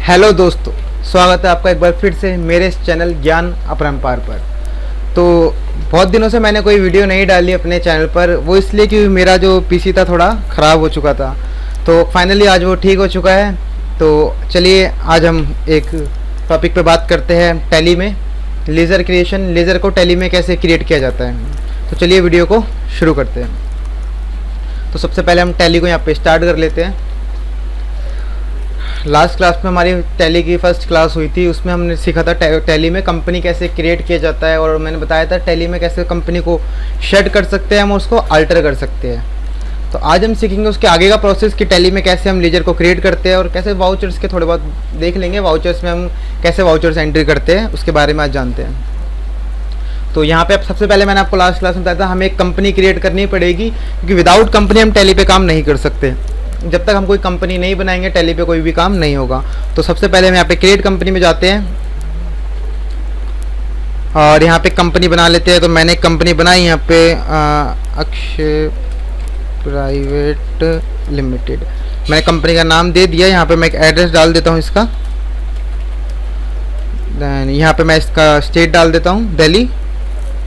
Hello दोस्तों, स्वागत है आपका एक बार फिर से मेरे इस चैनल ज्ञान अपरंपार पर। तो बहुत दिनों से मैंने कोई वीडियो नहीं डाली अपने चैनल पर, वो इसलिए कि मेरा जो पीसी था थोड़ा ख़राब हो चुका था। तो फाइनली आज वो ठीक हो चुका है। तो चलिए आज हम एक टॉपिक पे बात करते हैं, टैली में लेज़र क्रिएशन। लेज़र को टैली में कैसे क्रिएट किया जाता है। तो चलिए वीडियो को शुरू करते हैं। तो सबसे पहले हम टैली को यहाँ पे स्टार्ट कर लेते हैं। लास्ट क्लास में हमारी टैली की फर्स्ट क्लास हुई थी, उसमें हमने सीखा था टैली में कंपनी कैसे क्रिएट किया जाता है, और मैंने बताया था टैली में कैसे कंपनी को शेड कर सकते हैं, हम उसको अल्टर कर सकते हैं। तो आज हम सीखेंगे उसके आगे का प्रोसेस कि टैली में कैसे हम लेजर को क्रिएट करते हैं, और कैसे वाउचर्स के थोड़े बहुत देख लेंगे। वाउचर्स में हम कैसे वाउचर्स एंट्री करते हैं उसके बारे में आज जानते हैं। तो यहाँ पे सबसे पहले मैंने आपको लास्ट क्लास में बताया था हमें एक कंपनी क्रिएट करनी पड़ेगी, क्योंकि विदाउट कंपनी हम टैली पे काम नहीं कर सकते। जब तक हम कोई कंपनी नहीं बनाएंगे टैली पे कोई भी काम नहीं होगा। तो सबसे पहले हम यहाँ पे क्रिएट कंपनी में जाते हैं और यहाँ पे कंपनी बना लेते हैं। तो मैंने एक कंपनी बनाई यहाँ पे अक्षय प्राइवेट लिमिटेड। मैंने कंपनी का नाम दे दिया। यहाँ पे मैं एक एड्रेस डाल देता हूँ इसका। देन यहाँ पे मैं इसका स्टेट डाल देता हूँ दिल्ली,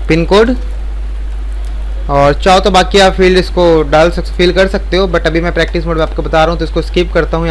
पिन कोड, और चाहो तो बाकी आप फील्ड इसको फिल कर सकते हो, बट अभी मैं प्रैक्टिस मोड में आपको बता रहा हूँ तो इसको स्किप करता हूँ।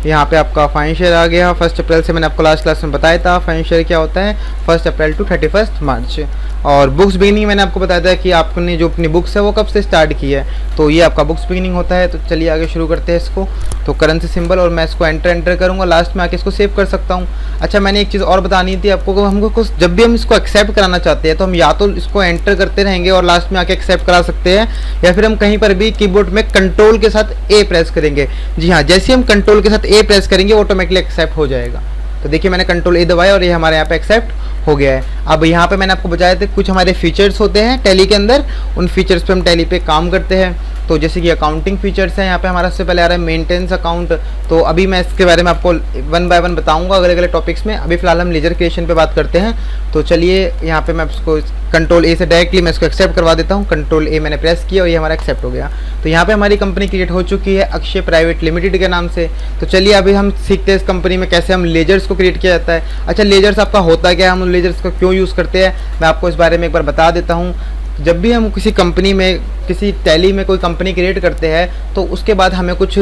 यहाँ पे आपका फाइनेंशियल आ गया। 1 अप्रैल से मैंने आपको लास्ट क्लास में बताया था फाइनेंशियल क्या होता है, 1 अप्रैल टू 31 मार्च। और बुक्स बिगिनिंग मैंने आपको बताया था कि आपने जो अपनी बुक्स है वो कब से स्टार्ट की है, तो ये आपका बुक्स बिगिनिंग होता है। तो चलिए आगे शुरू करते हैं इसको। तो करेंसी सिंबल, और मैं इसको एंटर करूँगा, लास्ट में आके इसको सेव कर सकता हूँ। अच्छा, मैंने एक चीज़ और बतानी थी आपको, हमको कुछ जब भी हम इसको एक्सेप्ट कराना चाहते हैं तो हम या तो इसको एंटर करते रहेंगे और लास्ट में आके एक्सेप्ट करा सकते हैं, या फिर हम कहीं पर भी कीबोर्ड में कंट्रोल के साथ ए प्रेस करेंगे। जी हाँ, जैसे हम कंट्रोल के साथ ए प्रेस करेंगे ऑटोमेटिकली एक्सेप्ट हो जाएगा। तो देखिए मैंने कंट्रोल ए दबाया और ये हमारे यहाँ पे एक्सेप्ट हो गया है। अब यहाँ पे मैंने आपको बताया था कुछ हमारे फीचर्स होते हैं टैली के अंदर, उन फीचर्स पे हम टैली पे काम करते हैं। तो जैसे कि अकाउंटिंग फीचर्स हैं, यहाँ पे हमारा सबसे पहले आ रहा है मेंटेनेंस अकाउंट। तो अभी मैं इसके बारे में आपको 1 बाय 1 बताऊंगा अलग अलग टॉपिक्स में। अभी फिलहाल हम लेजर क्रिएशन पे बात करते हैं। तो चलिए यहाँ पे मैं इसको कंट्रोल ए से डायरेक्टली मैं इसको एक्सेप्ट करवा देता हूँ। कंट्रोल ए मैंने प्रेस किया और ये हमारा एक्सेप्ट हो गया। तो यहाँ पे हमारी कंपनी क्रिएट हो चुकी है अक्षय प्राइवेट लिमिटेड के नाम से। तो चलिए अभी हम सीखते हैं इस कंपनी में कैसे हम लेजर्स को क्रिएट किया जाता है। अच्छा, लेजर्स आपका होता क्या है, हम लेजर्स को क्यों यूज़ करते हैं, मैं आपको इस बारे में एक बार बता देता हूँ। जब भी हम किसी कंपनी में, किसी टैली में कोई कंपनी क्रिएट करते हैं तो उसके बाद हमें कुछ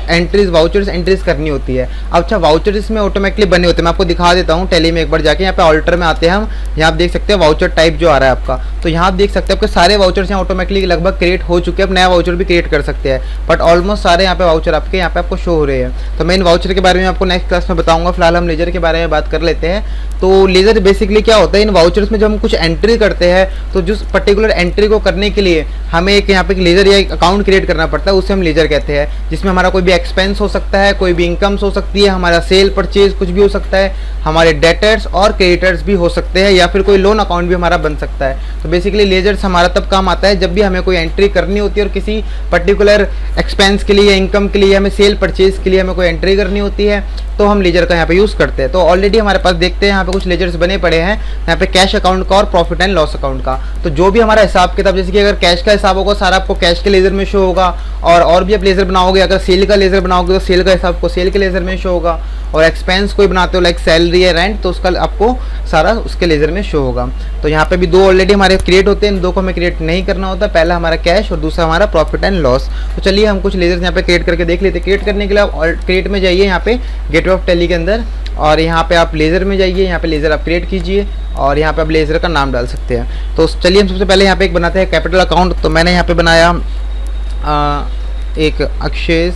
एंट्रीज, वाउचर्स एंट्रीज करनी होती है। अच्छा, वाउचर इसमें ऑटोमेटिकली बने होते हैं। मैं आपको दिखा देता हूँ टैली में एक बार जाके। यहाँ पे ऑल्टर में आते हैं हम, यहाँ आप देख सकते हैं वाउचर टाइप जो आ रहा है आपका। तो यहाँ आप देख सकते हैं आपके सारे वाउचर्स यहाँ ऑटोमेटिकली लगभग क्रिएट हो चुके हैं। अब नया वाउचर भी क्रिएट कर सकते हैं, बट ऑलमोस्ट सारे यहाँ पे वाउचर आपके यहाँ पे आपको शो हो रहे हैं। तो मैं इन वाउचर के बारे में आपको नेक्स्ट क्लास में बताऊँगा। फिलहाल हम लेजर के बारे में बात कर लेते हैं। तो लेजर बेसिकली क्या होता है, इन वाउचर्स में जब हम कुछ एंट्री करते हैं तो जिस पर्टिकुलर एंट्री को करने के लिए हमें एक यहाँ पे लेजर या एक अकाउंट क्रिएट करना पड़ता है, उसे हम लेजर कहते हैं। जिसमें हमारा कोई भी एक्सपेंस हो सकता है, कोई भी इनकम्स हो सकती है, हमारा सेल परचेज कुछ भी हो सकता है, हमारे डेटर्स और क्रेडिटर्स भी हो सकते हैं, या फिर कोई लोन अकाउंट भी हमारा बन सकता है। तो बेसिकली लेजर्स हमारा तब काम आता है जब भी हमें कोई एंट्री करनी होती है और किसी पर्टिकुलर एक्सपेंस के लिए, इनकम के लिए, हमें सेल परचेज के लिए हमें कोई एंट्री करनी होती है, तो हम लेजर का यहाँ पे यूज़ करते हैं। तो ऑलरेडी हमारे पास देखते हैं यहाँ पे कुछ लेजर्स बने पड़े हैं, यहाँ पे कैश अकाउंट का और प्रॉफिट एंड लॉस अकाउंट का। तो जो भी हमारा हिसाब किताब, जैसे कि अगर कैश का हिसाब होगा सारा आपको कैश के लेजर में शो होगा, और भी आप लेजर बनाओगे, अगर सेल का लेजर बनाओगे तो सेल का हिसाब आपको सेल के लेजर में शो होगा, और एक्सपेंस कोई बनाते हो लाइक सैलरी या रेंट तो उसका आपको सारा उसके लेजर में शो होगा। तो यहाँ पे भी दो ऑलरेडी हमारे क्रिएट होते हैं, इन दो को हमें क्रिएट नहीं करना होता। पहला हमारा कैश और दूसरा हमारा प्रॉफिट एंड लॉस। तो चलिए हम कुछ लेजर्स यहाँ पे क्रिएट करके देख लेते हैं। क्रिएट करने के लिए आप क्रिएट में जाइए, यहाँ पे गेटवे ऑफ टैली के अंदर, और यहाँ पे आप लेजर में जाइए, यहाँ पे लेजर आप क्रिएट कीजिए और यहाँ पे आप लेजर का नाम डाल सकते हैं। तो चलिए हम सबसे पहले यहाँ पे एक बनाते हैं कैपिटल अकाउंट। तो मैंने यहाँ पे बनाया एक अक्षय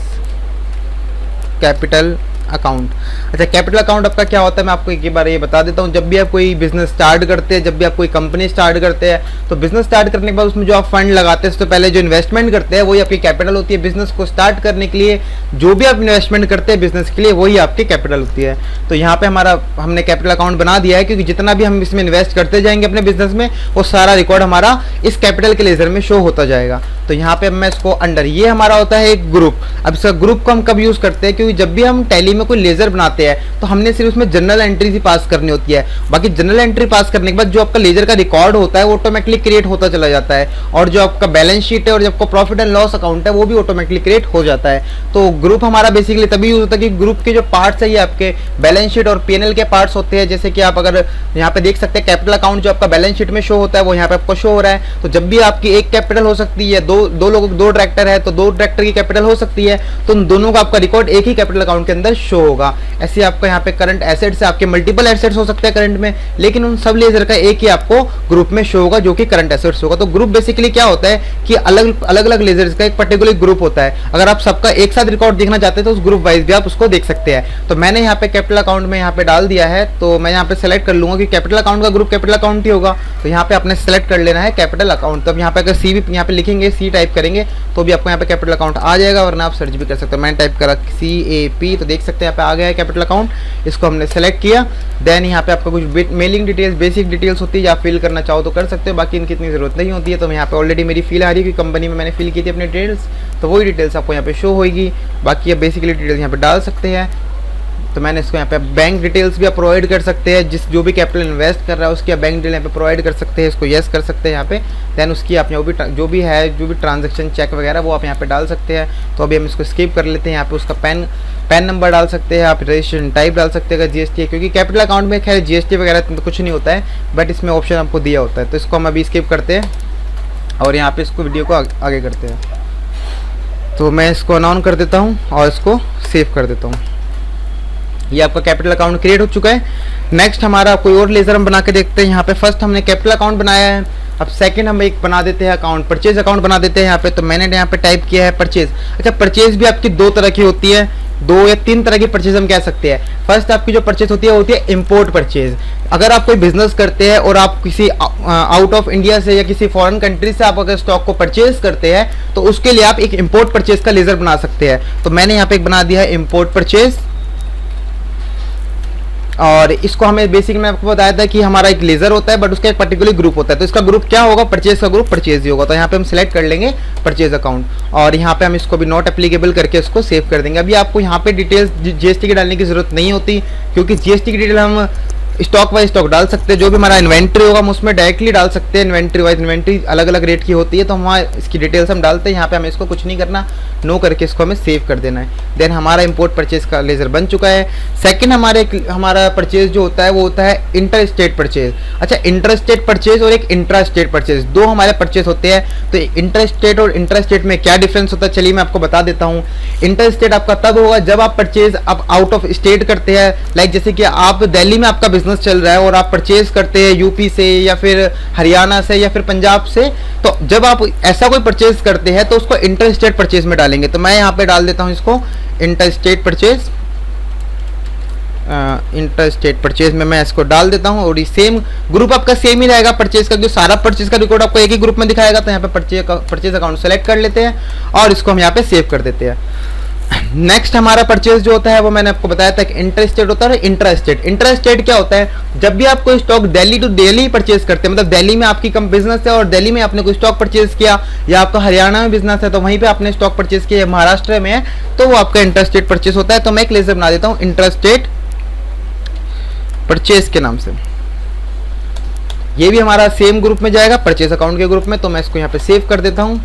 कैपिटल अकाउंट। अच्छा, कैपिटल अकाउंट आपका क्या होता है मैं आपको एक बार ये बता देता हूँ। जब भी आप कोई बिजनेस स्टार्ट करते हैं, जब भी आप कोई कंपनी स्टार्ट करते हैं, तो बिजनेस स्टार्ट करने के बाद उसमें जो आप फंड लगाते हैं, उससे पहले जो इन्वेस्टमेंट करते हैं वही आपकी कैपिटल होती है। बिजनेस को स्टार्ट करने के लिए जो भी आप इन्वेस्टमेंट करते हैं बिजनेस के लिए, वही आपकी कैपिटल होती है। तो यहाँ पे हमने कैपिटल अकाउंट बना दिया है, क्योंकि जितना भी हम इसमें इन्वेस्ट करते जाएंगे अपने बिजनेस में, वो सारा रिकॉर्ड हमारा इस कैपिटल के लेजर में शो होता जाएगा। तो यहाँ पे मैं इसको अंडर, ये हमारा होता है एक ग्रुप। अब इसका ग्रुप को हम कब यूज करते हैं, क्योंकि जब भी हम टैली में कोई लेजर बनाते हैं तो हमने सिर्फ उसमें जनरल एंट्री ही पास करनी होती है। बाकी जनरल एंट्री पास करने के बाद जो आपका लेजर का रिकॉर्ड होता है वो ऑटोमेटिकली क्रिएट होता चला जाता है, और जो आपका बैलेंस शीट है और जो आपका प्रॉफिट एंड लॉस अकाउंट है वो भी ऑटोमेटिकली क्रिएट हो जाता है। तो ग्रुप हमारा बेसिकली तभी यूज होता है कि ग्रुप के जो पार्ट्स है ये आपके बैलेंस शीट और पीएनएल के पार्ट्स होते हैं। जैसे कि आप अगर यहाँ पे देख सकते हैं कैपिटल अकाउंट जो आपका बैलेंस शीट में शो होता है वो यहाँ पे आपको शो हो रहा है। तो जब भी आपकी एक कैपिटल हो सकती है, दो डायरेक्टर है तो दो डायरेक्टर की कैपिटल हो सकती है, तो उन दोनों का आपका रिकॉर्ड एक ही कैपिटल अकाउंट के अंदर शो होगा। ऐसे आपका यहाँ पे करंट एसेट्स है, आपके मल्टीपल एसेट्स हो सकते हैं करंट में, लेकिन उन सब लेजर का एक ही आपको ग्रुप में शो होगा जो कि करंट एसेट्स होगा। तो ग्रुप बेसिकली क्या होता है कि अलग अलग लेजर्स का एक पर्टिकुलर ग्रुप होता है। अगर आप सबका एक साथ रिकॉर्ड देखना चाहते हैं तो उस ग्रुप वाइज भी आप उसको देख सकते हैं। तो मैंने यहाँ पे कैपिटल अकाउंट में यहाँ पे डाल दिया है, तो मैं यहाँ पे सेलेक्ट कर लूंगा कि कैपिटल अकाउंट का ग्रुप कैपिटल अकाउंट ही होगा। तो यहाँ पे आपने सेलेक्ट कर लेना है कैपिटल अकाउंट। तो यहाँ पे अगर सी भी यहाँ पे लिखेंगे, सी टाइप करेंगे तो भी आपको यहाँ पे कैपिटल अकाउंट आ जाएगा, वरना आप सर्च भी कर सकते हो। मैंने टाइप करा CAP तो देख सकते हैं यहाँ पे आ गया है कैपिटल अकाउंट। इसको हमने सेलेक्ट किया। देन यहाँ पे आपका कुछ मेलिंग डिटेल्स, बेसिक डिटेल्स होती है, या फिल करना चाहो तो कर सकते हो, बाकी इनकी इतनी जरूरत नहीं होती है। तो यहाँ पे ऑलरेडी मेरी फील आ रही है कि कंपनी में मैंने फिल की थी अपनी डिटेल्स, तो वही डिटेल्स आपको यहाँ पे शो होगी। बाकी आप बेसिकली डिटेल्स यहाँ पे डाल सकते हैं। तो मैंने इसको यहाँ पे बैंक डिटेल्स भी आप प्रोवाइड कर सकते हैं, जिस जो भी कैपिटल इन्वेस्ट कर रहा है उसकी आप बैंक डिटेल यहाँ पे प्रोवाइड कर सकते हैं। इसको यस कर सकते हैं यहाँ पे। देन उसकी आप जो भी ट्रांजैक्शन चेक वगैरह वो आप यहाँ पे डाल सकते हैं। तो अभी हम इसको स्किप कर लेते हैं। यहाँ पे उसका पैन नंबर डाल सकते हैं, आप रजिस्ट्रेशन टाइप डाल सकते हैं अगर जीएसटी है, क्योंकि कैपिटल अकाउंट में खैर जीएसटी वगैरह तो कुछ नहीं होता है, बट इसमें ऑप्शन आपको दिया होता है। तो इसको हम अभी स्किप करते हैं और यहाँ पे इसको वीडियो को आगे करते हैं। तो मैं इसको अनाउंस कर देता हूँ और इसको सेव कर देता हूँ। ये आपका कैपिटल अकाउंट क्रिएट हो चुका है। नेक्स्ट हमारा कोई और लेजर हम बना के देखते हैं। यहाँ पे फर्स्ट हमने कैपिटल अकाउंट बनाया है, अब सेकंड हम एक बना देते हैं अकाउंट, परचेज अकाउंट बना देते हैं यहाँ पे। तो मैंने यहाँ पे टाइप किया है परचेज। अच्छा, परचेज भी आपकी दो तरह की होती है, 2 या 3 तरह की परचेज हम कह सकते हैं। फर्स्ट आपकी जो परचेज होती है इंपोर्ट परचेज। अगर आप कोई बिजनेस करते हैं और आप किसी आउट ऑफ इंडिया से या किसी फॉरेन कंट्री से आप अगर स्टॉक को परचेज करते हैं तो उसके लिए आप एक इंपोर्ट परचेज का लेजर बना सकते हैं। तो मैंने यहाँ पे एक बना दिया है इंपोर्ट परचेज, और इसको हमें बेसिक में आपको बताया था कि हमारा एक लेजर होता है बट उसका एक पर्टिकुलर ग्रुप होता है। तो इसका ग्रुप क्या होगा, परचेज का ग्रुप परचेज ही होगा। तो यहाँ पे हम सिलेक्ट कर लेंगे परचेज अकाउंट, और यहाँ पे हम इसको भी नॉट एप्लीकेबल करके इसको सेव कर देंगे। अभी आपको यहाँ पे डिटेल्स जीएसटी की डालने की जरूरत नहीं होती, क्योंकि जीएसटी की डिटेल हम स्टॉक वाइज स्टॉक डाल सकते हैं। जो भी हमारा इन्वेंट्री होगा हम उसमें डायरेक्टली डाल सकते हैं। इन्वेंट्री वाइज इन्वेंट्री अलग अलग रेट की होती है, तो हम इसकी डिटेल्स हम डालते हैं। यहाँ पे हमें इसको कुछ नहीं करना, नो करके इसको हमें सेव कर देना है। देन हमारा इंपोर्ट परचेज का लेजर बन चुका है। सेकंड हमारा परचेज जो होता है वो होता है इंटर स्टेट परचेज। अच्छा, इंटर स्टेट परचेज और एक इंट्रा स्टेट परचेज, दो हमारे परचेज होते हैं। तो इंटर स्टेट और इंट्रा स्टेट में क्या डिफरेंस होता है, चलिए मैं आपको बता देता हूँ। इंटर स्टेट आपका तब होगा जब आप परचेज आप आउट ऑफ स्टेट करते हैं। लाइक जैसे कि आप दिल्ली में आपका बिजनेस चल रहा है और आप परचेज करते हैं यूपी से या फिर हरियाणा से या फिर पंजाब से, तो जब आप ऐसा कोई परचेज करते हैं तो उसको इंटर स्टेट परचेज में डालेंगे। तो मैं यहाँ पे डाल देता हूँ इसको inter state purchase. Inter state purchase में मैं इसको डाल देता हूँ, और ये सेम ग्रुप आपका सेम ही रहेगा परचेज का, जो सारा परचेज का रिकॉर्ड आपको एक ही ग्रुप में दिखाएगा। तो यहाँ पे परचेज अकाउंट सेलेक्ट कर लेते हैं और इसको हम यहाँ पे सेव कर देते हैं। नेक्स्ट हमारा परचेज जो होता है वो मैंने आपको बताया था कि इंटर स्टेट होता है और इंट्रा स्टेट। इंट्रा स्टेट क्या होता है, जब भी आप कोई stock Delhi to Delhi purchase करते हैं, मतलब दिल्ली में आपकी कम बिजनेस है और दिल्ली में आपने कोई स्टॉक परचेज किया, या आपका हरियाणा में बिजनेस है तो वहीं पे आपने स्टॉक परचेज किया, महाराष्ट्र में है तो वो आपका इंट्रा स्टेट परचेज होता है। तो मैं एक लेजर बना देता हूँ इंट्रा स्टेट परचेज के नाम से। ये भी हमारा सेम ग्रुप में जाएगा, परचेज अकाउंट के ग्रुप में। तो मैं इसको यहाँ पे सेव कर देता हूँ।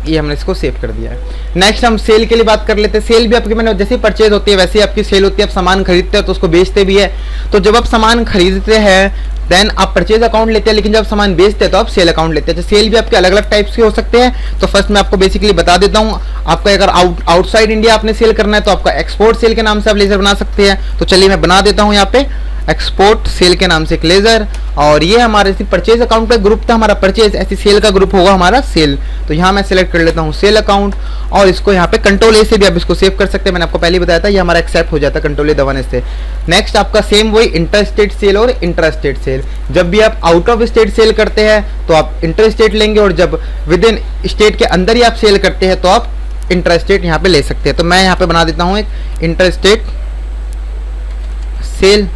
ये हमने इसको सेव कर दिया है। नेक्स्ट हम सेल के लिए बात कर लेते हैं। सेल भी आपकी मैंने जैसे परचेज होती है वैसे ही आपकी सेल होती है। आप सामान खरीदते हो तो उसको बेचते भी है। तो जब आप सामान खरीदते हैं देन आप परचेज अकाउंट लेते हैं, लेकिन जब सामान बेचते हैं तो आप सेल अकाउंट लेते हैं। सेल भी आपके अलग अलग टाइप्स के हो सकते हैं। तो फर्स्ट मैं आपको बेसिकली बता देता हूँ। आपका अगर आउटसाइड इंडिया आपने सेल करना है तो आपका एक्सपोर्ट सेल के नाम से आप लेजर बना सकते हैं। तो चलिए मैं बना देता हूँ यहाँ पे एक्सपोर्ट सेल के नाम से एक लेजर, और ये हमारे परचेज अकाउंट का ग्रुप था हमारा परचेज, ऐसी सेल का ग्रुप होगा हमारा सेल। तो यहाँ मैं सिलेक्ट कर लेता हूँ सेल अकाउंट, और इसको यहाँ पे कंट्रोल ए से भी आप इसको सेव कर सकते हैं। मैंने आपको पहले बताया था ये हमारा एक्सेप्ट हो जाता है कंट्रोल ए दबाने से। नेक्स्ट आपका सेम वही इंटर स्टेट सेल और इंट्रा स्टेट सेल। जब भी आप आउट ऑफ स्टेट सेल करते हैं तो आप इंटर स्टेट लेंगे, और जब विद इन स्टेट के अंदर ही आप सेल करते हैं तो आप इंट्रा स्टेट यहाँ पे ले सकते हैं। तो मैं यहाँ पे बना देता हूँ एक इंटर स्टेट सेल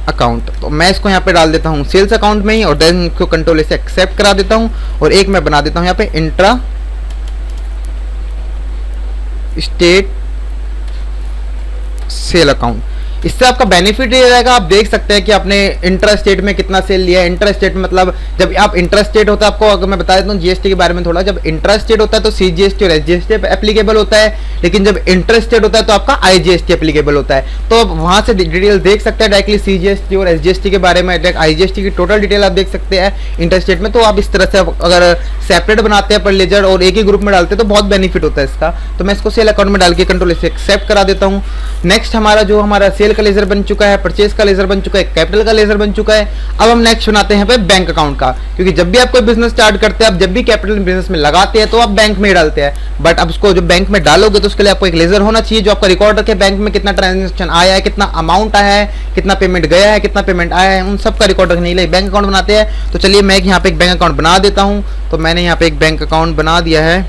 अकाउंट। तो मैं इसको यहाँ पे डाल देता हूँ सेल्स अकाउंट में ही, और देन इसको कंट्रोल से एक्सेप्ट करा देता हूँ। और एक मैं बना देता हूँ यहाँ पे इंट्रा स्टेट सेल अकाउंट। इससे आपका बेनिफिट ये रहेगा, आप देख सकते हैं कि आपने इंटर स्टेट में कितना सेल लिया है। इंटर स्टेट में मतलब जब आप इंटर स्टेट होता है, आपको अगर मैं बता देता हूँ जीएसटी के बारे में थोड़ा, जब इंटर स्टेट होता है तो सीजीएसटी और एसजीएसटी एप्लीकेबल होता है, लेकिन जब इंटर स्टेट होता है तो आपका आईजीएसटी एप्लीकेबल होता है। तो आप वहाँ से डिटेल देख सकते हैं डायरेक्टली सीजीएसटी और एसजीएसटी के बारे में, आईजीएसटी की टोटल डिटेल आप देख सकते हैं इंटर स्टेट में। तो आप इस तरह से अगर सेपरेट बनाते हैं पर लेजर और एक ही ग्रुप में डालते हैं तो बहुत बेनिफिट होता है इसका। तो मैं इसको सेल अकाउंट में डाल के कंट्रोल से एक्सेप्ट करा देता हूँ। नेक्स्ट हमारा सेल का लेजर बन चुका है, परचेज का लेजर बन चुका है, कैपिटल का लेजर बन चुका है। अब हम नेक्स्ट बनाते हैं बैंक अकाउंट का, क्योंकि जब भी आप कोई बिजनेस स्टार्ट करते हैं, आप जब भी कैपिटल बिजनेस में लगाते हैं तो आप बैंक में डालते हैं, बट अब उसको जब बैंक में डालोगे तो उसके लिए आपको एक लेजर होना चाहिए जो आपका रिकॉर्ड रखे बैंक में कितना ट्रांजेक्शन आया है, कितना अमाउंट आया है, कितना पेमेंट गया है, कितना पेमेंट आया है, उन सब का रिकॉर्ड रखने के लिए बैंक अकाउंट बनाते हैं। तो चलिए मैं यहाँ पे एक बैंक अकाउंट बना देता हूँ। तो मैंने यहाँ पे एक बैंक अकाउंट बना दिया है,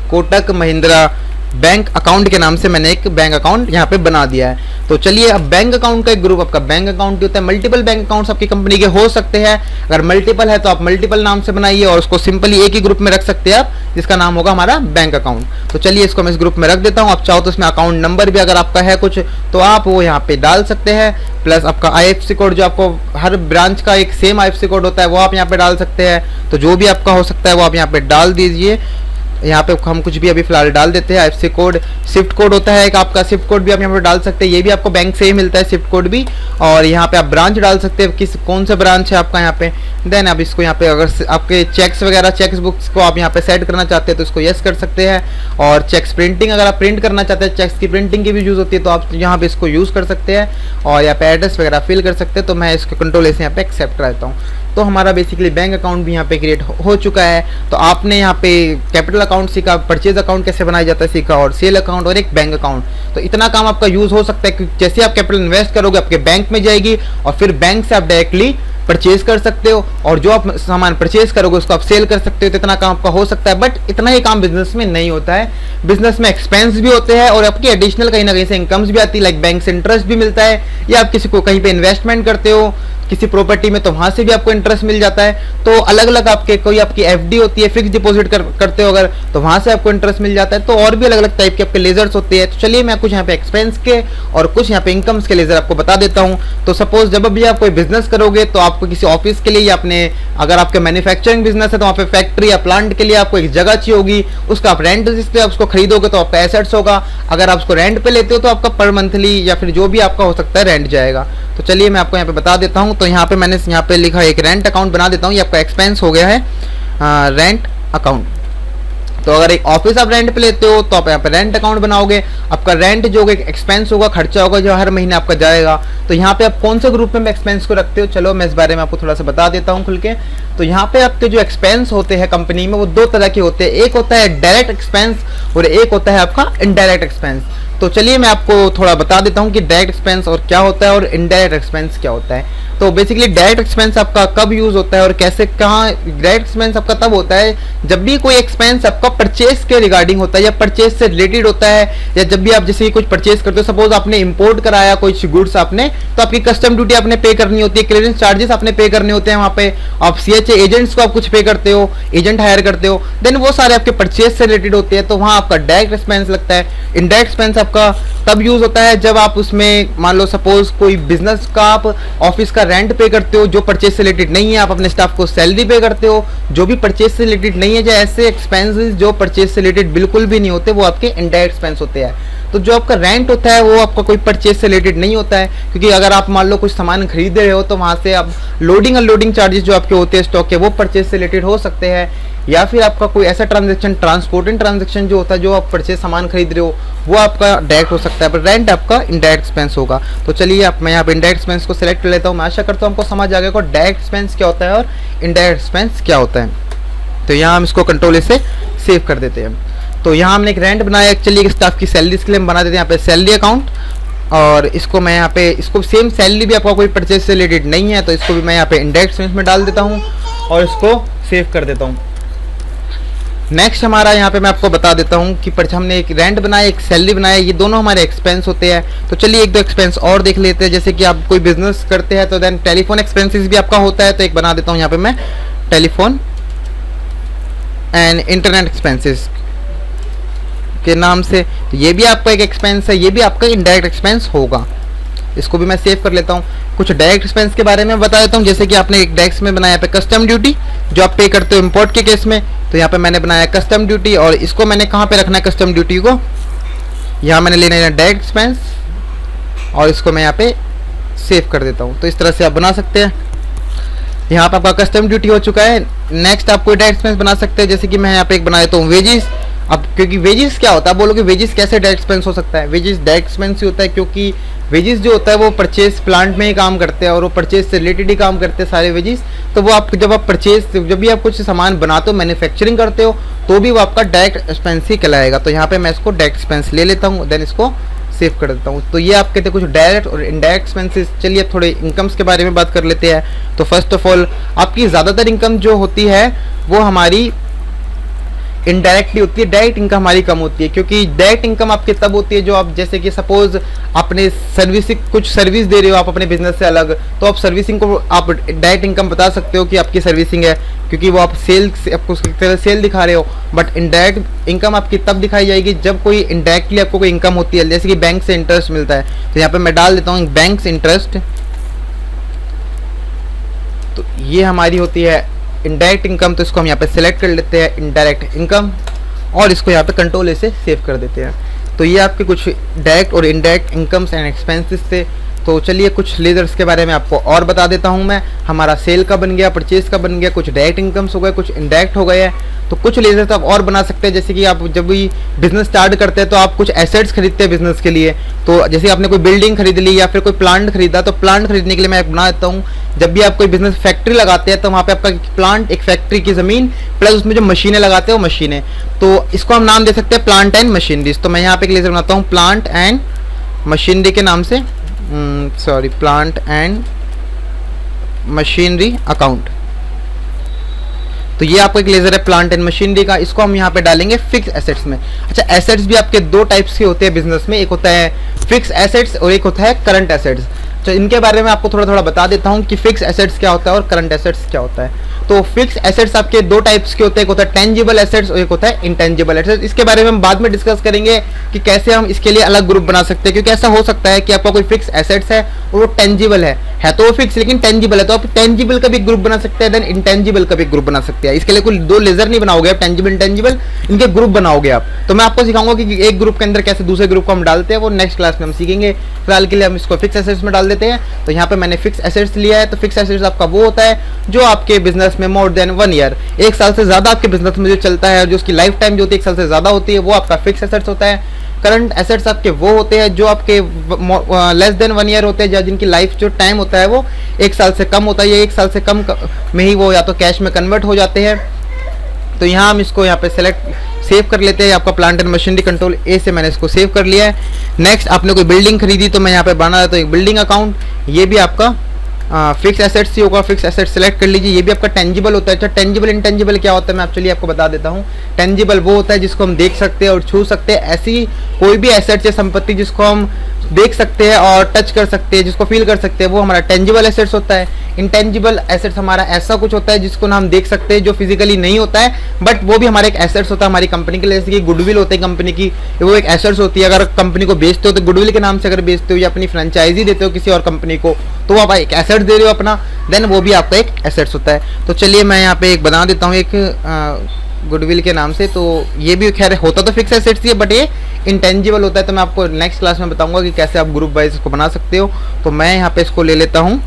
कोटक महिंद्रा बैंक अकाउंट के नाम से मैंने एक बैंक अकाउंट यहाँ पे बना दिया है। तो चलिए अब बैंक अकाउंट का एक ग्रुप आपका बैंक अकाउंट होता है। मल्टीपल बैंक अकाउंट्स आपकी कंपनी के हो सकते हैं, अगर मल्टीपल है तो आप मल्टीपल नाम से बनाइए और उसको सिंपली एक ही ग्रुप में रख सकते हैं आप, जिसका नाम होगा हमारा बैंक अकाउंट। तो चलिए इसको मैं इस ग्रुप में रख देता हूँ। आप चाहो तो इसमें अकाउंट नंबर भी अगर आपका है कुछ तो आप वो यहाँ पे डाल सकते हैं, प्लस आपका IFSC कोड जो आपको हर ब्रांच का एक सेम IFSC कोड होता है वो आप यहाँ पे डाल सकते हैं। तो जो भी आपका हो सकता है वो आप यहाँ पे डाल दीजिए। यहाँ पे हम कुछ भी अभी फिलहाल डाल देते हैं। IFSC कोड, स्विफ्ट कोड होता है एक आपका, स्विफ्ट कोड भी आप यहाँ पे डाल सकते हैं, ये भी आपको बैंक से ही मिलता है स्विफ्ट कोड भी। और यहाँ पे आप ब्रांच डाल सकते हैं, कौन सा ब्रांच है आपका यहाँ पे। देन आप इसको यहाँ पे अगर आपके चेक्स वगैरह चेक्स बुक्स को आप यहाँ पे सेट करना चाहते हैं तो इसको यस कर सकते हैं। और चेक्स प्रिंटिंग अगर आप प्रिंट करना चाहते हैं, चेक्स की प्रिंटिंग की भी यूज़ होती है तो आप यहाँ पे इसको यूज़ कर सकते हैं। और यहाँ पे एड्रेस वगैरह फिल कर सकते हैं। तो मैं इसको कंट्रोल से यहाँ पे एक्सेप्ट करता हूँ। तो हमारा बेसिकली बैंक अकाउंट भी यहाँ पे क्रिएट हो चुका है। तो आपने यहाँ पे कैपिटल अकाउंट सीखा, परचेज अकाउंट कैसे बनाया जाता है सीखा, और सेल अकाउंट और एक बैंक अकाउंट। तो इतना काम आपका यूज़ हो सकता है कि जैसे आप कैपिटल इन्वेस्ट करोगे आपके बैंक में जाएगी और फिर बैंक से आप डायरेक्टली परचेज कर सकते हो, और जो आप सामान परचेज करोगे उसको आप सेल कर सकते हो। तो इतना काम आपका हो सकता है, बट इतना ही काम बिजनेस में नहीं होता है। बिजनेस में एक्सपेंस भी होते हैं और आपकी एडिशनल कहीं ना कहीं से इनकम्स भी आती है, लाइक बैंक से इंटरेस्ट भी मिलता है, या आप किसी को कहीं पे इन्वेस्टमेंट करते हो किसी प्रॉपर्टी में तो वहां से भी आपको इंटरेस्ट मिल जाता है। तो अलग अलग आपके कोई आपकी FD होती है, फिक्स डिपॉजिट करते हो अगर तो वहां से आपको इंटरेस्ट मिल जाता है। तो और भी अलग अलग टाइप के आपके लेजर्स होते हैं। तो चलिए मैं कुछ यहाँ पे एक्सपेंस के और कुछ यहाँ पे इनकम्स के लेजर आपको बता देता हूँ। तो सपोज जब भी आप कोई बिजनेस करोगे तो आपको किसी ऑफिस के लिए या अपने अगर आपके मैन्युफैक्चरिंग बिजनेस है तो वहाँ पे फैक्ट्री या प्लांट के लिए आपको एक जगह चाहिए होगी, उसका आप रेंट जिससे आप उसको खरीदोगे तो आपका एसेट्स होगा। अगर आप उसको रेंट पे लेते हो तो आपका पर मंथली या फिर जो भी आपका हो सकता है रेंट जाएगा। तो चलिए मैं आपको यहाँ पे बता देता हूँ। तो यहाँ पे मैंने यहाँ पे लिखा एक रेंट अकाउंट बना देता हूँ, ये आपका एक्सपेंस हो गया है रेंट अकाउंट। तो अगर एक ऑफिस आप रेंट पे लेते हो तो आप यहाँ पे रेंट अकाउंट बनाओगे। आपका रेंट जो एक एक्सपेंस होगा, खर्चा होगा जो हर महीने आपका जाएगा। तो यहाँ पे आप कौन से ग्रुप में एक्सपेंस को रखते हो, चलो मैं इस बारे में आपको थोड़ा सा बता देता हूँ खुल के। तो यहाँ पे आपके जो एक्सपेंस होते हैं कंपनी में वो दो तरह के होते हैं, एक होता है डायरेक्ट एक्सपेंस और एक होता है आपका इनडायरेक्ट एक्सपेंस। तो चलिए मैं आपको थोड़ा बता देता हूँ कि डायरेक्ट एक्सपेंस और क्या होता है और इनडायरेक्ट एक्सपेंस क्या होता है। तो बेसिकली डायरेक्ट एक्सपेंस आपका कब यूज होता है और कैसे कहाँ। डायरेक्ट एक्सपेंस आपका तब होता है जब भी कोई एक्सपेंस आपका परचेस के रिगार्डिंग होता है या परचेस से रिलेटेड होता है, या जब भी आप जैसे कुछ परचेस करते हो, सपोज आपने इंपोर्ट कराया कुछ गुड्स आपने, तो आपकी कस्टम ड्यूटी आपने पे करनी होती है, क्लियरेंस चार्जेस आपने पे करने होते हैं, वहाँ पे आप CHA एजेंट्स को आप कुछ पे करते हो, एजेंट हायर करते हो, देन वो सारे आपके परचेस से रिलेटेड होते हैं, तो वहाँ आपका डायरेक्ट एक्सपेंस लगता है। इनडायरेक्ट एक्सपेंस आपका तब यूज होता है जब आप उसमें मान लो सपोज कोई बिजनेस का आप ऑफिस का रेंट पे करते हो जो परचेस से रिलेटेड नहीं है, आप अपने स्टाफ को सैलरी पे करते हो जो भी परचेस से रिलेटेड नहीं है, या ऐसे एक्सपेंसेस जो परचेस से रिलेटेड बिल्कुल भी नहीं होते वो आपके इनडायरेक्ट एक्सपेंस होते हैं। तो जो आपका रेंट होता है वो आपका कोई परचेस से रिलेटेड नहीं होता है, क्योंकि अगर आप मान लो कुछ सामान खरीद रहे हो तो वहाँ से आप लोडिंग अनलोडिंग चार्जेस जो आपके होते हैं स्टॉक के वो परचेस से रिलेटेड हो सकते हैं, या फिर आपका कोई ऐसा ट्रांजेक्शन ट्रांसपोर्टिंग ट्रांजेक्शन जो होता है जो आप परचेस सामान खरीद रहे हो वो आपका डायरेक्ट हो सकता है, पर रेंट आपका इनडायरेक्ट एक्सपेंस होगा। तो चलिए मैं यहाँ पे इनडायरेक्ट एक्सपेंस को सिलेक्ट कर लेता हूँ। मैं आशा करता हूँ आपको समझ आ गया डायरेक्ट एक्सपेंस क्या होता है और इनडायरेक्ट एक्सपेंस क्या होता है। तो यहाँ हम इसको कंट्रोल से सेव कर देते हैं। तो यहाँ हमने एक रेंट बनाया, एक्चुअली स्टाफ की सैलरी के लिए हम बना देते हैं यहाँ पे सैलरी अकाउंट, और इसको मैं यहाँ पे इसको सेम सैलरी भी आपका कोई परचेज से रिलेटेड नहीं है तो इसको भी मैं यहाँ पे इनडायरेक्ट एक्सपेंस में डाल देता हूँ और इसको सेव कर देता हूँ। नेक्स्ट हमारा यहाँ पे मैं आपको बता देता हूँ कि हमने एक रेंट बनाया एक सैलरी बनाया, ये दोनों हमारे एक्सपेंस होते हैं। तो चलिए एक दो एक्सपेंस और देख लेते हैं। जैसे कि आप कोई बिजनेस करते हैं तो देन टेलीफोन एक्सपेंसेस भी आपका होता है, तो एक बना देता हूँ यहाँ पे मैं टेलीफोन एंड इंटरनेट एक्सपेंसेस। के नाम से, तो ये भी आपका एक एक्सपेंस है, ये भी आपका इनडायरेक्ट एक्सपेंस होगा। इसको भी मैं सेव कर लेता हूँ। कुछ डायरेक्ट एक्सपेंस के बारे में बता देता हूँ, जैसे कि आपने एक डायरेक्ट में बनाया पे कस्टम ड्यूटी, जो आप पे करते हो इंपोर्ट के केस में, तो यहाँ पे मैंने बनाया कस्टम ड्यूटी, और इसको मैंने कहाँ पे रखना है कस्टम ड्यूटी को, यहाँ मैंने लेना है डायरेक्ट एक्सपेंस, और इसको मैं यहाँ पे सेव कर देता हूँ। तो इस तरह से आप बना सकते हैं। यहाँ पे आपका कस्टम ड्यूटी हो चुका है। नेक्स्ट आप कोई डायरेक्ट एक्सपेंस बना सकते हैं, जैसे कि मैं यहाँ पे एक बना देता हूँ वेजेस। अब क्योंकि वेजेस क्या होता है, बोलोगे वेजेस कैसे डायरेक्ट एक्सपेंस हो सकता है, वेजेस डायरेक्ट एक्सपेंस ही होता है, क्योंकि वेजेस जो होता है वो परचेज प्लांट में ही काम करते हैं, और वो परचेज से रिलेटेड ही काम करते हैं सारे वेजेस। तो वो आप जब आप परचेज, जब भी आप कुछ सामान बनाते हो, मैन्युफैक्चरिंग करते हो, तो भी वो आपका डायरेक्ट एक्सपेंस ही कहलाएगा। तो यहाँ पे मैं इसको डायरेक्ट एक्सपेंस ले लेता हूँ, देन इसको सेव कर देता हूँ। तो ये आप कहते हैं कुछ डायरेक्ट और इनडायरेक्ट एक्सपेंसेस। चलिए अब थोड़े इनकम्स के बारे में बात कर लेते हैं। तो फर्स्ट ऑफ ऑल आपकी ज़्यादातर इनकम जो होती है वो हमारी इनडायरेक्टली होती है, डायरेक्ट इनकम हमारी कम होती है, क्योंकि डायरेक्ट इनकम आपकी तब होती है जो आप, जैसे कि सपोज आपने सर्विसिंग, कुछ सर्विस दे रहे हो आप अपने बिजनेस से अलग, तो आप सर्विसिंग को आप डायरेक्ट इनकम बता सकते हो कि आपकी सर्विसिंग है, क्योंकि वो आप सेल, आपको सेल दिखा रहे हो। बट इनडायरेक्ट इनकम आपकी तब दिखाई जाएगी जब कोई इनडायरेक्टली आपको कोई इनकम होती है, जैसे कि बैंक से इंटरेस्ट मिलता है। तो यहाँ पे मैं डाल देता हूँ बैंक से इंटरेस्ट, तो ये हमारी होती है इनडायरेक्ट इनकम। तो इसको हम यहाँ पे सिलेक्ट कर लेते हैं इनडायरेक्ट इनकम, और इसको यहाँ पे कंट्रोल ए से सेव कर देते हैं। तो ये आपके कुछ डायरेक्ट और इनडायरेक्ट इनकम्स एंड एक्सपेंसेस थे। तो चलिए कुछ लेजर्स के बारे में आपको और बता देता हूँ मैं। हमारा सेल का बन गया, परचेज का बन गया, कुछ डायरेक्ट इनकम्स हो गए, कुछ इनडायरेक्ट हो गए हैं। तो कुछ लेजर्स आप और बना सकते हैं, जैसे कि आप जब भी बिजनेस स्टार्ट करते हैं तो आप कुछ एसेट्स खरीदते हैं बिजनेस के लिए। तो जैसे आपने कोई बिल्डिंग खरीद ली या फिर कोई प्लांट खरीदा, तो प्लांट खरीदने के लिए मैं एक बना देता हूँ। जब भी आप कोई बिजनेस फैक्ट्री लगाते हैं तो वहाँ पे आपका प्लांट, एक फैक्ट्री की ज़मीन प्लस उसमें जो मशीनें लगाते हैं वो मशीनें, तो इसको हम नाम दे सकते हैं प्लांट एंड मशीनरीज। तो मैं यहाँ पे एक लेजर बनाता हूँ प्लांट एंड मशीनरी के नाम से, प्लांट एंड मशीनरी अकाउंट। तो ये आपको एक लेजर है प्लांट एंड मशीनरी का, इसको हम यहाँ पे डालेंगे फिक्स एसेट्स में। अच्छा, एसेट्स भी आपके दो टाइप्स के होते हैं बिजनेस में, एक होता है फिक्स एसेट्स और एक होता है करंट एसेट्स। तो इनके बारे में आपको थोड़ा थोड़ा बता देता हूँ कि फिक्स एसेट्स क्या होता है और करंट एसेट्स क्या होता है। तो फिक्स एसेट्स आपके दो टाइप्स के होते हैं, एक होता है टेंजिबल एसेट्स और एक होता है इंटेंजिबल एसेट्स। इसके बारे में हम बाद में डिस्कस करेंगे कि कैसे हम इसके लिए अलग ग्रुप बना सकते हैं, क्योंकि ऐसा हो सकता है कि आपका कोई फिक्स एसेट्स है और वो टेंजिबल है तो वो फिक्स लेकिन टेंजिबल है, तो आप टेंजिबल का भी ग्रुप बना सकते हैं, देन इंटेंजिबल का भी ग्रुप बना सकते हैं। इसके लिए कोई दो लेजर नहीं बनाओगे आप, टेंजिबल इंटेंजिबल, इनके ग्रुप बनाओगे आप। तो मैं आपको सिखाऊंगा कि एक ग्रुप के अंदर कैसे दूसरे ग्रुप को हम डालते हैं, वो नेक्स्ट क्लास में हम सीखेंगे। फिलहाल के लिए हम इसको फिक्स एसेट्स में डाल देते हैं। तो यहाँ पे मैंने फिक्स एसेट्स लिया है। तो फिक्स एसेट्स आपका वो होता है जो आपके बिजनेस में मोर देन 1 ईयर, एक साल से ज्यादा आपके बिजनेस में जो चलता है, जो उसकी लाइफ टाइम जो होती है 1 साल से ज्यादा होती है, वो आपका फिक्स एसेट्स होता है। करंट एसेट्स आपके वो होते हैं जो आपके लेस देन 1 ईयर होते हैं, जिनकी लाइफ जो टाइम होता है वो 1 साल से कम होता है, या 1 साल से कम में ही वो या तो कैश में कन्वर्ट हो जाते हैं। तो यहाँ हम इसको यहाँ पे सेलेक्ट सेव कर लेते हैं। आपका प्लांट एंड मशीनरी कंट्रोल ए से मैंने इसको सेव कर लिया है। नेक्स्ट आपने कोई बिल्डिंग खरीदी, तो मैं यहाँ पे बना देता हूँ एक बिल्डिंग अकाउंट। ये भी आपका फिक्स एसेट्स ही होगा, फिक्स एसेट सेलेक्ट कर लीजिए। ये भी आपका टेंजिबल होता है। अच्छा, टेंजिबल इंटेंजिबल क्या होता है मैं एक्चुअली आपको बता देता हूँ। टेंजिबल वो होता है जिसको हम देख सकते हैं और छू सकते हैं, ऐसी कोई भी एसेट्स या संपत्ति जिसको हम देख सकते हैं और टच कर सकते हैं, जिसको फील कर सकते हैं, वो हमारा टेंजिबल एसेट्स होता है। इंटेंजिबल एसेट्स हमारा ऐसा कुछ होता है जिसको ना हम देख सकते हैं, जो फिजिकली नहीं होता है, बट वो भी हमारे एक एसेट्स होता है हमारी कंपनी के लिए। जैसे कि गुडविल होती है कंपनी की, वो एक एसेट्स होती है। अगर कंपनी को बेचते हो तो गुडविल के नाम से अगर बेचते हो या अपनी फ्रेंचाइजी देते हो किसी और कंपनी को, तो आप एक एसेट दे रहे हो अपना, देन वो भी आपका एक एसेट्स होता है। तो चलिए मैं यहाँ पे एक बना देता हूँ एक गुडविल के नाम से। तो ये भी खैर होता तो फिक्स एसेट्स ही है, बट ये इंटेंजिबल होता है। तो मैं आपको नेक्स्ट क्लास में बताऊंगा कि कैसे आप ग्रुप वाइज इसको बना सकते हो। तो मैं यहाँ पे इसको ले लेता हूँ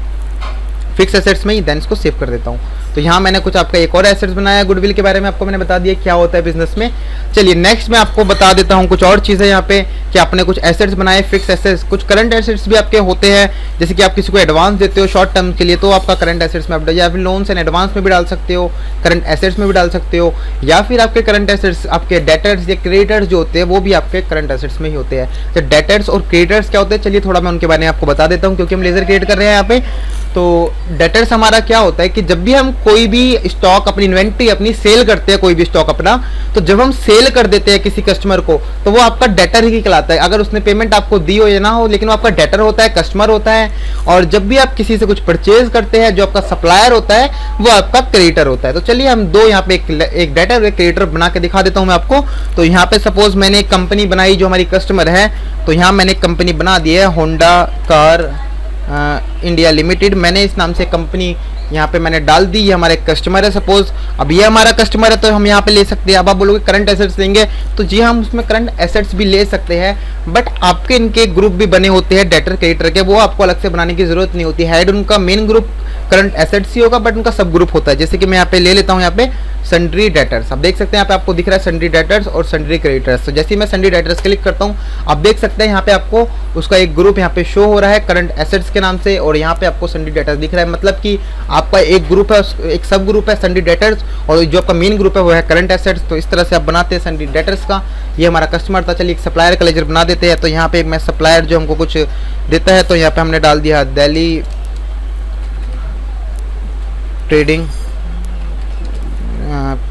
फिक्स एसेट्स में ही, देन इसको सेव कर देता हूँ। तो यहाँ मैंने कुछ आपका एक और एसेट्स बनाया, गुडविल के बारे में आपको मैंने बता दिया क्या होता है बिजनेस में। चलिए नेक्स्ट मैं आपको बता देता हूँ कुछ और चीज़ें यहाँ पे कि आपने कुछ एसेट्स बनाए फिक्स एसेट्स। कुछ करंट एसेट्स भी आपके होते हैं, जैसे कि आप किसी को एडवांस देते हो शॉर्ट टर्म के लिए, तो आपका करंट एसेट्स में आप या फिर लोन्स एंड एडवांस में भी डाल सकते हो, करंट एसेट्स में भी डाल सकते हो, या फिर आपके करंट एसेट्स आपके डेटर्स या क्रेडिटर्स जो होते हैं वो भी आपके करंट एसेट्स में ही होते हैं। तो डेटर्स और क्रेडिटर्स क्या होते हैं, चलिए थोड़ा मैं उनके बारे में आपको बता देता हूँ, क्योंकि हम लेजर क्रिएट कर रहे हैं यहाँ पे। तो डेटर्स हमारा क्या होता है कि जब भी हम कोई भी स्टॉक अपनी इन्वेंट्री अपनी सेल करते हैं, कोई भी स्टॉक अपना, तो जब हम सेल कर देते हैं किसी कस्टमर को तो वो आपका डेटर ही कहलाता है। अगर उसने पेमेंट आपको दी हो या ना हो, लेकिन वो आपका डेटर होता है, कस्टमर होता है। और जब भी आप किसी से कुछ परचेज करते हैं, जो आपका सप्लायर होता है वो आपका क्रेडिटर होता है। तो चलिए हम दो यहाँ पे एक डेटर और एक क्रेडिटर बना के दिखा देता हूँ मैं आपको। तो यहाँ पे सपोज मैंने एक कंपनी बनाई जो हमारी कस्टमर है, तो यहाँ मैंने एक कंपनी बना दी है होंडा कार इंडिया लिमिटेड। मैंने इस नाम से कंपनी यहाँ पे मैंने डाल दी। ये हमारा एक कस्टमर है सपोज, अब ये हमारा कस्टमर है तो हम यहाँ पे ले सकते हैं। अब आप बोलोगे करंट एसेट्स लेंगे, तो जी हम उसमें करंट एसेट्स भी ले सकते हैं, बट आपके इनके ग्रुप भी बने होते हैं डेटर क्रेडिटर के, वो आपको अलग से बनाने की जरूरत नहीं होती। हेड उनका मेन ग्रुप करंट एसेट्स ही होगा, बट उनका सब ग्रुप होता है। जैसे कि मैं यहाँ पे ले लेता हूँ यहाँ पे सन्ड्री डेटर्स, आप देख सकते हैं यहाँ पे आपको दिख रहा है सन्ड्री डेटर्स और सन्ड्री क्रेडिटर्स। तो जैसे ही मैं सन्ड्री डेटर्स क्लिक करता हूँ, आप देख सकते हैं यहाँ पे आपको उसका एक ग्रुप यहाँ पे शो हो रहा है करंट एसेट्स के नाम से, और यहाँ पे आपको सन्ड्री डेटर्स दिख रहा है। मतलब कि आपका एक ग्रुप है, एक सब ग्रुप है सन्ड्री डेटर्स, और जो आपका मेन ग्रुप है वो है करंट एसेट्स। तो इस तरह से आप बनाते हैं सन्ड्री डेटर्स का। ये हमारा कस्टमर था। चलिए एक सप्लायर का लेजर बना देते हैं। तो यहाँ पे मैं सप्लायर जो हमको कुछ देता है, तो यहाँ पे हमने डाल दिया दिल्ली ट्रेडिंग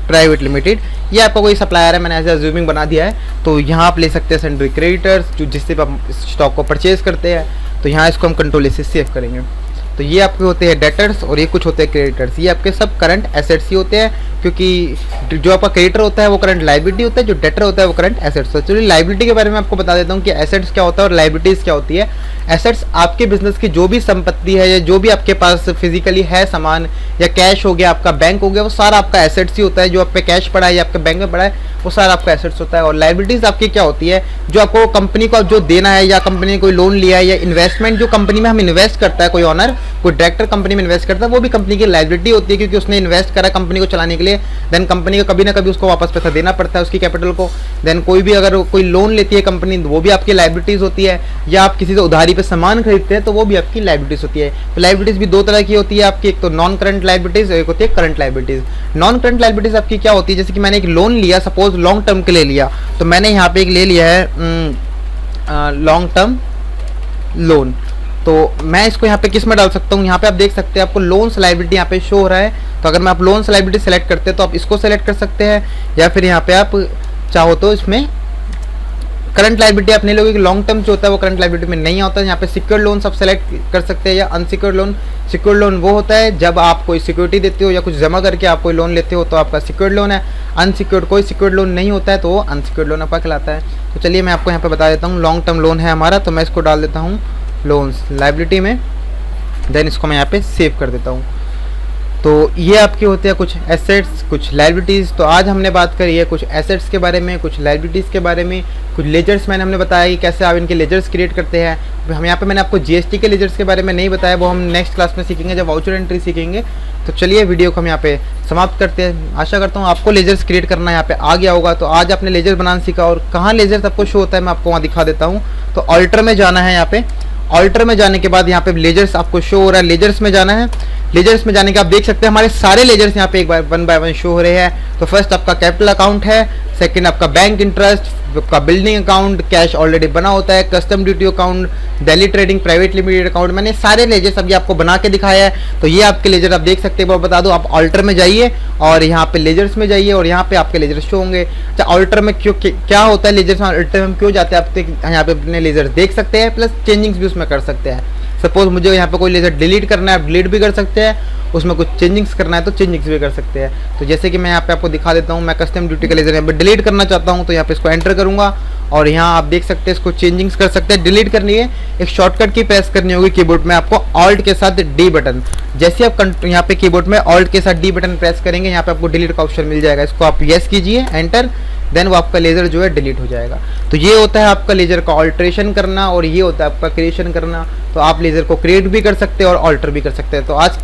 प्राइवेट लिमिटेड। ये आपका कोई सप्लायर है, मैंने एज अज्यूमिंग बना दिया है। तो यहाँ आप ले सकते हैं सन्ड्री क्रेडिटर्स, जो जिससे आप स्टॉक को परचेज करते हैं। तो यहाँ इसको हम कंट्रोल से सेव करेंगे। तो ये आपके होते हैं डेटर्स और ये कुछ होते हैं क्रेडिटर्स। ये आपके सब करंट एसेट्स ही होते हैं, क्योंकि जो आपका क्रेडिटर होता है वो करंट लाइबिलिटी होता है, जो डेटर होता है वो करंट एसेट्स होता है। चलिए लाइबिलिटी के बारे में आपको बता देता हूँ कि एसेट्स क्या होता है और लाइबिलिटीज़ क्या होती है। एसेट्स आपके बिजनेस की जो भी संपत्ति है या जो भी आपके पास फिजिकली है सामान, या कैश हो गया, आपका बैंक हो गया, वो सारा आपका एसेट्स ही होता है। जो आप पे कैश पड़ा है या आपके बैंक में पड़ा है वो सारा आपका एसेट्स होता है। और लाइबिलिटीज़ आपकी क्या होती है, जो आपको कंपनी को जो देना है, या कंपनी ने कोई लोन लिया है, या इन्वेस्टमेंट जो कंपनी में हम इन्वेस्ट करता है, कोई ऑनर कोई डायरेक्टर कंपनी में इन्वेस्ट करता है, वो भी कंपनी की लाइबिलिटी होती है, क्योंकि उसने इन्वेस्ट करा कंपनी को चलाने के लिए। देन कंपनी को कभी ना कभी उसको वापस पैसा देना पड़ता है उसकी कैपिटल को। देन कोई भी अगर कोई लोन लेती है कंपनी, वो भी आपकी लाइबिलिटीज़ होती है। या आप किसी से उधारी पे सामान खरीदते हैं तो वो भी आपकी लाइबिलिटीज़ होती है। तो लाइबिलिटीज़ भी दो तरह की होती है आपकी, एक तो नॉन करंट लाइबिलिटीज़, एक होती है current liabilities. Non current liabilities आपकी क्या होती है, जैसे कि मैंने एक लोन लिया, सपोज लॉन्ग टर्म के लिए लिया, तो मैंने यहाँ पे एक ले लिया है लॉन्ग टर्म लोन। तो मैं इसको यहाँ पे किस में डाल सकता हूँ, यहाँ पे आप देख सकते हैं आपको लोन्स लाइबिलिटी यहाँ पे शो हो रहा है। तो अगर मैं आप लोन्स लाइबिलिटी सेलेक्ट करते हैं तो आप इसको सेलेक्ट कर सकते हैं, या फिर यहाँ पे आप चाहो तो इसमें करंट लाइबिलिटी आप नहीं लोगे कि लॉन्ग टर्म जो होता है वो करंट लाइबिलिटी में नहीं आता है। यहाँ पे सिक्योर्ड लोन आप सेलेक्ट कर सकते हैं, या अनसिक्योर्ड लोन। सिक्योर्ड लोन वो होता है जब आप कोई सिक्योरिटी देते हो या कुछ जमा करके आप कोई लोन लेते हो, तो आपका सिक्योर्ड लोन है। अनसिक्योर्ड कोई सिक्योर्ड लोन नहीं होता है, तो वो अनसिक्योर्ड लोन आपका कहलाता है। तो चलिए मैं आपको यहाँ पे बता देता हूँ, लॉन्ग टर्म लोन है हमारा, तो मैं इसको डाल देता हूँ लोन्स लाइबिलिटी में। देन इसको मैं यहाँ पे सेव कर देता हूँ। तो ये आपके होते हैं कुछ एसेट्स, कुछ लाइबिलिटीज़। तो आज हमने बात करी है कुछ एसेट्स के बारे में, कुछ लाइबिलिटीज़ के बारे में, कुछ लेजर्स मैंने हमने बताया कि कैसे आप इनके लेजर्स क्रिएट करते हैं। हम यहाँ पे मैंने आपको जीएसटी के लेजर्स के बारे में नहीं बताया, वो हम नेक्स्ट क्लास में सीखेंगे जब वाउचर एंट्री सीखेंगे। तो चलिए वीडियो को हम यहाँ पे समाप्त करते हैं। आशा करता हूँ आपको लेजर्स क्रिएट करना यहाँ पे आ गया होगा। तो आज आपने लेजर बनाना सीखा, और कहाँ लेजर्स आपको शो होता है मैं आपको वहाँ दिखा देता हूँ। तो ऑल्टर में जाना है, यहाँ पे ऑल्टर में जाने के बाद यहाँ पे लेजर्स आपको शो हो रहा है, लेजर्स में जाना है। लेजर्स में जाने के आप देख सकते हैं हमारे सारे लेजर्स यहाँ पे एक बार 1 बाय 1 शो हो रहे हैं। तो फर्स्ट आपका कैपिटल अकाउंट है, सेकंड आपका बैंक इंटरेस्ट, आपका बिल्डिंग अकाउंट, कैश ऑलरेडी बना होता है, custom duty account, Delhi trading private limited account. मैंने सारे लेजर्स अभी आपको बना के दिखाया है। तो ये आपके लेजर आप देख सकते हैं। बता दो, आप ऑल्टर में जाइए और यहाँ पे लेजर्स में जाइए, और यहाँ पे आपके लेजर्स शो होंगे। अच्छा, ऑल्टर में क्यों क्या होता है, लेजर्स में ऑल्टर में हम क्यों जाते हैं, आप यहाँ पे अपने लेजर्स देख सकते हैं, प्लस चेंजिंग्स भी उसमें कर सकते हैं। सपोज मुझे यहाँ पे कोई लेजर डिलीट करना है, आप डिलीट भी कर सकते हैं, उसमें कुछ चेंजिंग्स करना है तो चेंजिंग्स भी कर सकते हैं। तो जैसे कि मैं यहाँ पे आपको दिखा देता हूँ, मैं कस्टम ड्यूटी का लेजर यहाँ पे डिलीट करना चाहता हूँ, तो यहाँ पे इसको एंटर करूँगा और यहाँ आप देख सकते हैं इसको चेंजिंग्स कर सकते हैं। डिलीट करनी है, एक शॉर्टकट की प्रेस करनी होगी कीबोर्ड में आपको, ऑल्ट के साथ डी बटन। जैसे आप यहाँ पे कीबोर्ड में ऑल्ट के साथ डी बटन प्रेस करेंगे, यहाँ पे आपको डिलीट का ऑप्शन मिल जाएगा। इसको आप येस कीजिए, एंटर, देन वो आपका लेजर जो है डिलीट हो जाएगा। तो ये होता है आपका लेजर का ऑल्ट्रेशन करना, और ये होता है आपका क्रिएशन करना। तो आप लेजर को क्रिएट भी कर सकते हैं और ऑल्टर भी कर सकते हैं। तो आज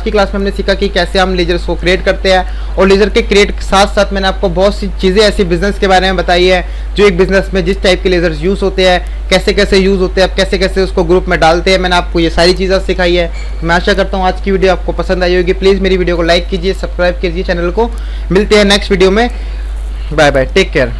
की क्लास में हमने सीखा कि कैसे हम लेजर्स को क्रिएट करते हैं, और लेजर के क्रिएट के साथ साथ मैंने आपको बहुत सी चीज़ें ऐसी बिजनेस के बारे में बताई है, जो एक बिजनेस में जिस टाइप के लेजर्स यूज़ होते हैं, कैसे कैसे यूज़ होते हैं, आप कैसे कैसे उसको ग्रुप में डालते हैं। मैंने आपको ये सारी चीज़ें सिखाई है। मैं आशा करता हूँ आज की वीडियो आपको पसंद आई होगी। प्लीज़ मेरी वीडियो को लाइक कीजिए, सब्सक्राइब कीजिए चैनल को। मिलते हैं नेक्स्ट वीडियो में। Bye bye, take care.